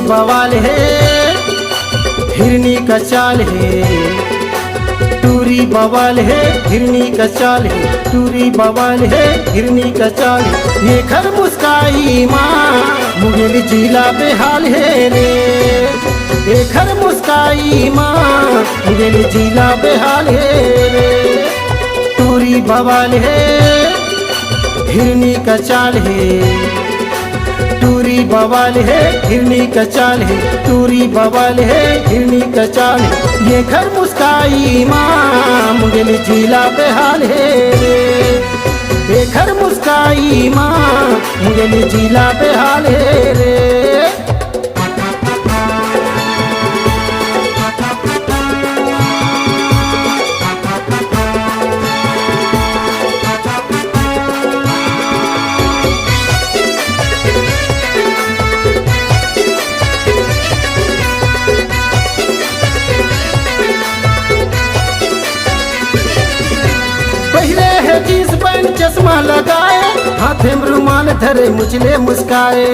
बवाल है, हिरनी का चाल है। टूरी बवाल है, हिरनी का चाल है। टूरी बवाल है, हिरनी का चाल है। ये घर मुस्काई माँ मुगेली जिला बेहाल है रे। ये घर मुस्काई माँ मुगेली जिला बेहाल है रे। टूरी बवाल है, हिरनी का चाल है। टूरी बवाल है, हिरनी का चाल है। टूरी बवाल है, हिरनी का चाल है। ये घर मुस्काई माँ मुगेली जिला बेहाल है रे। ये घर मुस्काई माँ मुगेली जिला बेहाल है रे। पहले है जींस पैंट चश्मा लगाए, हाथे में रुमाल धरे मुझले मुस्काए।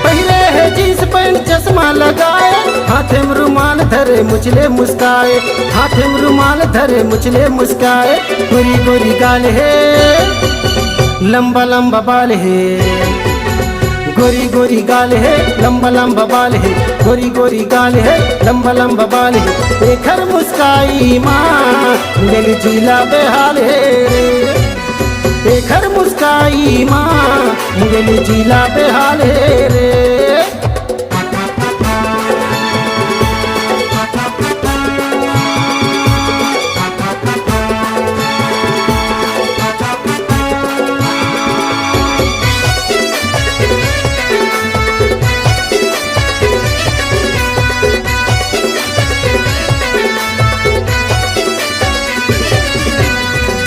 पहले है जींस पैंट चश्मा लगाए, हाथे में रुमाल धरे मुझले मुस्काए। हाथे में रुमाल धरे मुझले मुस्काए। गोरी गोरी गाल है, लंबा लंबा बाल है। गोरी गोरी गाल है, लंबा लंबा बाल है। गोरी गोरी गाल है, लंबा लंबा बाल है। एक घर मुस्काई माँ मुगेली जिला बेहाल है रे। एक घर मुस्काई माँ मुगेली जिला बेहाल है रे।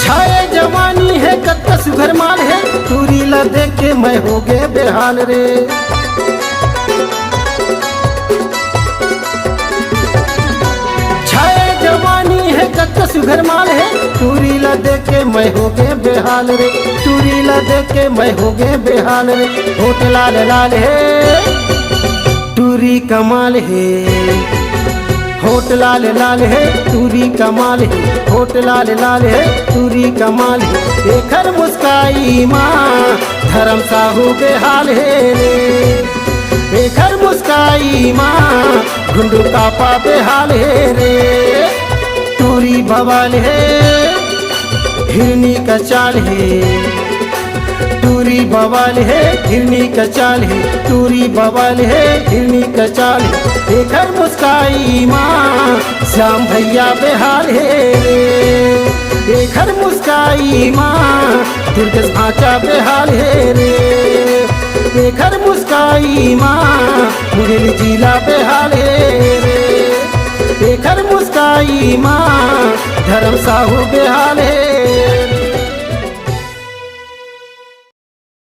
छाए जवानी है कत्ता सुघर माल है, टूरी ला देख के मैं हो गए बेहाल रे। छाए जवानी है कत्ता सुघर माल है, टूरी ला देख के मैं हो गए बेहाल रे। टूरी ला देख के मैं हो गए बेहाल रे। होठ लाल लाल है, टूरी कमाल है। होठ लाल लाल है, टूरी कमाल है। होठ लाल लाल है, टूरी कमाल है। ये घर मुस्काई माँ धर्म साहू बेहाल है रे। ये घर मुस्काई माँ घुंडू कापा बेहाल है रे। टूरी बवाल है, हिरनी का चाल है। टूरी बवाल है, हिरनी का चाल है। टूरी बवाल है, हिरनी का चाल है। ये घर मुस्काई माँ श्याम भैया बेहाल है रे। ये घर मुस्काई माँ दुर्गेश भाचा बेहाल है रे। ये घर मुस्काई माँ मुगेली जिला बेहाल है रे। ये घर मुस्काई माँ धर्म साहू बेहाल है।